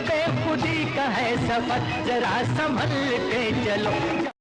बेखुदी का है सफर, जरा संभल के चलो।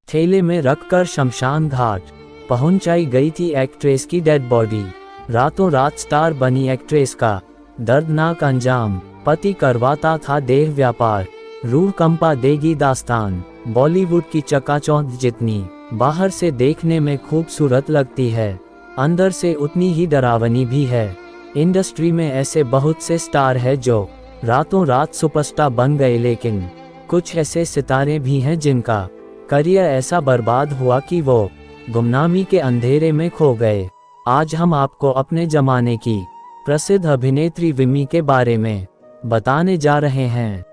थैले में रखकर शमशान घाट पहुंचाई गई थी एक्ट्रेस की डेड बॉडी। रातों रात स्टार बनी एक्ट्रेस का दर्दनाक अंजाम, पति करवाता था देह व्यापार। रूह कंपा देगी दास्तान, बॉलीवुड की चकाचौंध जितनी बाहर से देखने में खूबसूरत लगती है, अंदर से उतनी ही डरावनी भी है। इंडस्ट्री में ऐसे बहुत से स्टार हैं जो रातों रात सुपरस्टार बन गए, लेकिन कुछ ऐसे सितारे भी हैं जिनका करियर ऐसा बर्बाद हुआ कि वो गुमनामी के अंधेरे में खो गए। आज हम आपको अपने जमाने की प्रसिद्ध अभिनेत्री विमी के बारे में बताने जा रहे हैं।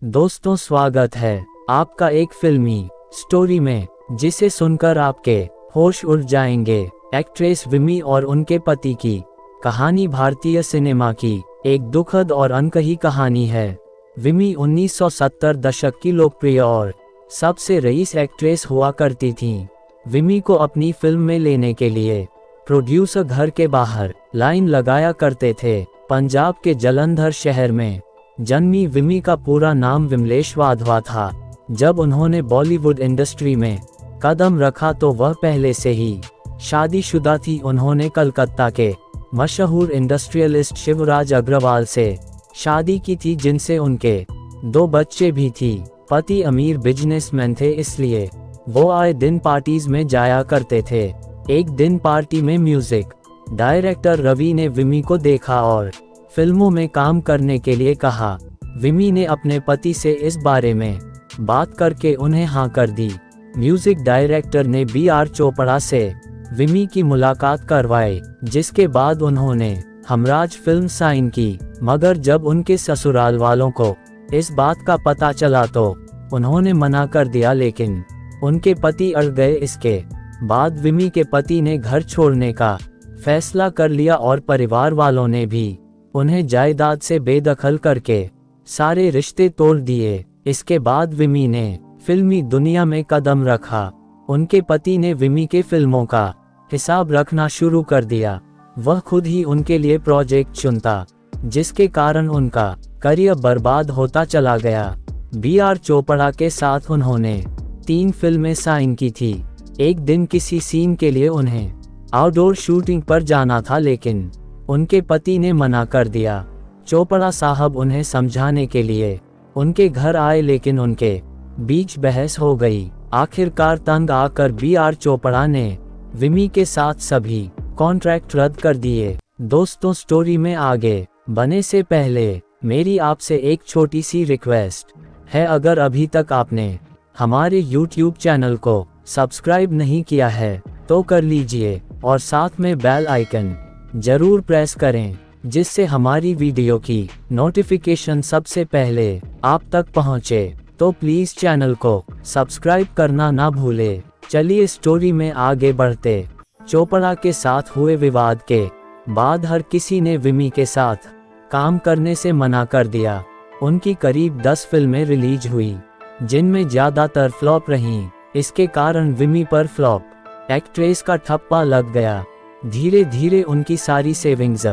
दोस्तों, स्वागत है आपका एक फिल्मी स्टोरी में, जिसे सुनकर आपके होश उड़ जाएंगे। एक्ट्रेस विमी और उनके पति की कहानी भारतीय सिनेमा की एक दुखद और अनकही कहानी है। विमी 1970 दशक की लोकप्रिय और सबसे रईस एक्ट्रेस हुआ करती थीं। विमी को अपनी फिल्म में लेने के लिए प्रोड्यूसर घर के बाहर लाइन लगाया करते थे। पंजाब के जलंधर शहर में जन्मी विमी का पूरा नाम विमलेश वाधवा था। जब उन्होंने बॉलीवुड इंडस्ट्री में कदम रखा तो वह पहले से ही शादीशुदा थी। उन्होंने कलकत्ता के मशहूर इंडस्ट्रियलिस्ट शिवराज अग्रवाल से शादी की थी, जिनसे उनके 2 बच्चे भी थी। पति अमीर बिजनेसमैन थे, इसलिए वो आए दिन पार्टीज में जाया करते थे। एक दिन पार्टी में म्यूजिक डायरेक्टर रवि ने विमी को देखा और फिल्मों में काम करने के लिए कहा। विमी ने अपने पति से इस बारे में बात करके उन्हें हाँ कर दी। म्यूजिक डायरेक्टर ने BR चोपड़ा से विमी की मुलाकात करवाई, जिसके बाद उन्होंने हमराज फिल्म साइन की। मगर जब उनके ससुराल वालों को इस बात का पता चला तो उन्होंने मना कर दिया, लेकिन उनके पति अड़ गए। इसके बाद विमी के पति ने घर छोड़ने का फैसला कर लिया और परिवार वालों ने भी उन्हें जायदाद से बेदखल करके सारे रिश्ते तोड़ दिए। इसके बाद विमी ने फिल्मी दुनिया में कदम रखा। उनके पति ने विमी के फिल्मों का हिसाब रखना शुरू कर दिया। वह खुद ही उनके लिए प्रोजेक्ट चुनता, जिसके कारण उनका करियर बर्बाद होता चला गया। BR चोपड़ा के साथ उन्होंने 3 फिल्में साइन की थी। एक दिन किसी सीन के लिए उन्हें आउटडोर शूटिंग पर जाना था, लेकिन उनके पति ने मना कर दिया। चोपड़ा साहब उन्हें समझाने के लिए उनके घर आए, लेकिन उनके बीच बहस हो गई। आखिरकार तंग आकर BR चोपड़ा ने विमी के साथ सभी कॉन्ट्रैक्ट रद्द कर दिए। दोस्तों, स्टोरी में आगे बढ़ने से पहले मेरी आपसे एक छोटी सी रिक्वेस्ट है। अगर अभी तक आपने हमारे YouTube चैनल को सब्सक्राइब नहीं किया है तो कर लीजिए और साथ में बेल आइकन जरूर प्रेस करें, जिससे हमारी वीडियो की नोटिफिकेशन सबसे पहले आप तक पहुंचे। तो प्लीज चैनल को सब्सक्राइब करना ना भूले। चलिए स्टोरी में आगे बढ़ते। चोपड़ा के साथ हुए विवाद के बाद हर किसी ने विमी के साथ काम करने से मना कर दिया। उनकी करीब 10 फिल्में रिलीज हुई, जिनमें ज्यादातर फ्लॉप रहीं। इसके कारण विमी पर फ्लॉप एक्ट्रेस का ठप्पा लग गया। धीरे धीरे उनकी सारी सेविंग्स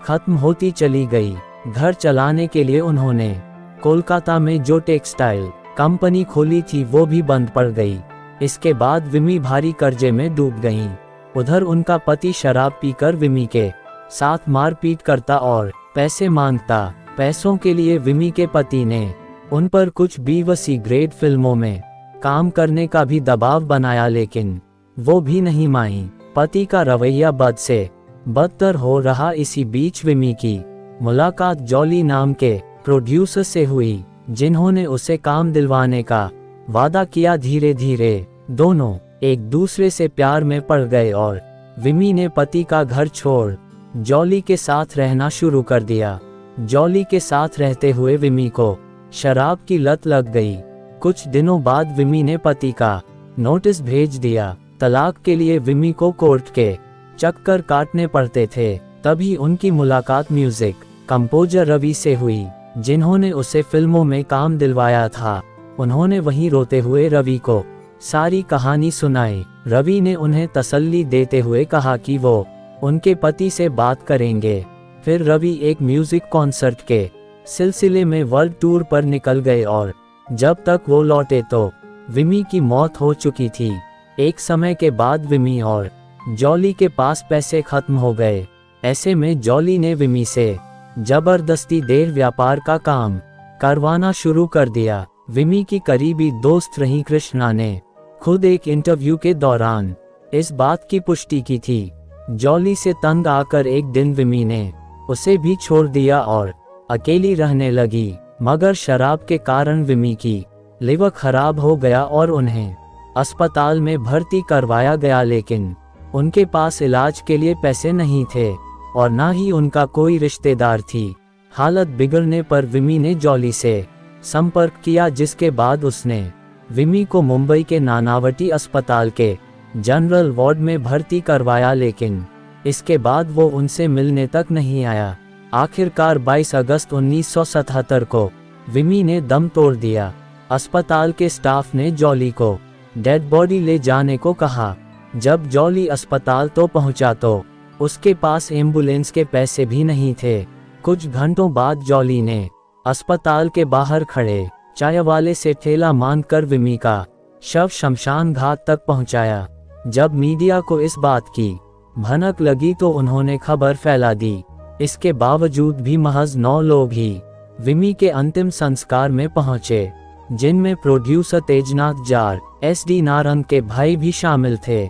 खत्म होती चली गई। घर चलाने के लिए उन्होंने कोलकाता में जो टेक्सटाइल कंपनी खोली थी वो भी बंद पड़ गई। इसके बाद विमी भारी कर्जे में डूब गईं। उधर उनका पति शराब पीकर विमी के साथ मारपीट करता और पैसे मांगता। पैसों के लिए विमी के पति ने उन पर कुछ B-सी ग्रेड फिल्मों में काम करने का भी दबाव बनाया, लेकिन वो भी नहीं मानी। पति का रवैया बद से बदतर हो रहा। इसी बीच विमी की मुलाकात जॉली नाम के प्रोड्यूसर से हुई, जिन्होंने उसे काम दिलवाने का वादा किया। धीरे धीरे दोनों एक दूसरे से प्यार में पड़ गए और विमी ने पति का घर छोड़ जॉली के साथ रहना शुरू कर दिया। जॉली के साथ रहते हुए विमी को शराब की लत लग गई। कुछ दिनों बाद विमी ने पति का नोटिस भेज दिया। तलाक के लिए विमी को कोर्ट के चक्कर काटने पड़ते थे। तभी उनकी मुलाकात म्यूजिक कंपोजर रवि से हुई, जिन्होंने उसे फिल्मों में काम दिलवाया था। उन्होंने वहीं रोते हुए रवि को सारी कहानी सुनाई। रवि ने उन्हें तसल्ली देते हुए कहा कि वो उनके पति से बात करेंगे। फिर रवि एक म्यूजिक कॉन्सर्ट के सिलसिले में वर्ल्ड टूर पर निकल गए और जब तक वो लौटे तो विमी की मौत हो चुकी थी। एक समय के बाद विमी और जॉली के पास पैसे खत्म हो गए। ऐसे में जॉली ने विमी से जबरदस्ती देह व्यापार का काम करवाना शुरू कर दिया। विमी की करीबी दोस्त रही कृष्णा ने खुद एक इंटरव्यू के दौरान इस बात की पुष्टि की थी। जॉली से तंग आकर एक दिन विमी ने उसे भी छोड़ दिया और अकेली रहने लगी। मगर शराब के कारण विमी की लिवर खराब हो गया और उन्हें अस्पताल में भर्ती करवाया गया, लेकिन उनके पास इलाज के लिए पैसे नहीं थे और ना ही उनका कोई रिश्तेदार थी। हालत बिगड़ने पर विमी ने जॉली से संपर्क किया, जिसके बाद उसने विमी को मुंबई के नानावटी अस्पताल के जनरल वार्ड में भर्ती करवाया, लेकिन इसके बाद वो उनसे मिलने तक नहीं आया। आखिरकार 22 अगस्त 1977 को विमी ने दम तोड़ दिया। अस्पताल के स्टाफ ने जॉली को डेड बॉडी ले जाने को कहा। जब जॉली अस्पताल तो पहुंचा तो उसके पास एम्बुलेंस के पैसे भी नहीं थे। कुछ घंटों बाद जॉली ने अस्पताल के बाहर खड़े चाय वाले से ठेला मांगकर विमी का शव शमशान घाट तक पहुंचाया। जब मीडिया को इस बात की भनक लगी तो उन्होंने खबर फैला दी। इसके बावजूद भी महज 9 लोग ही विमी के अंतिम संस्कार में पहुंचे, जिनमें प्रोड्यूसर तेजनाथ जार, SD नारंग के भाई भी शामिल थे।